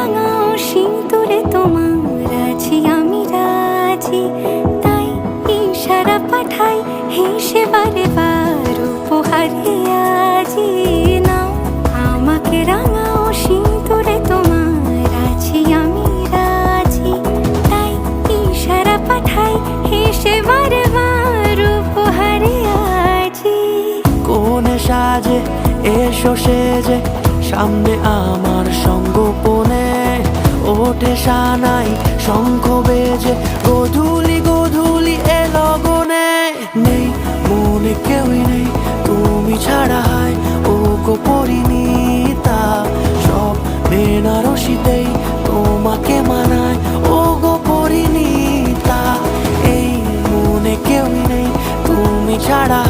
রাঙাও সিঁদুরে তোমার আছি আমি রাজি, তাই ইশারা পাঠাই হেসে বারে বার উপহারে আজি। নাও আমাকে রাঙাও সিঁদুরে তোমার আছি আমি রাজি, তাই ইশারা পাঠাই হেসে বারে বার উপহারে আজি। কোনে সাজে এসো সেজে সামনে আমার সঙ্গোপনে, ওঠে সানাই শঙ্খ বেজে গধূলি গধূলি এ লগনে। নেই মনে কেউই নেই তুমি ছাড়া, হায় ও গো পরিণীতা, সব বেনারসিতেই তোমাকে মানায় ও গো পরিণীতা। এই মনে কেউই নেই তুমি ছাড়া,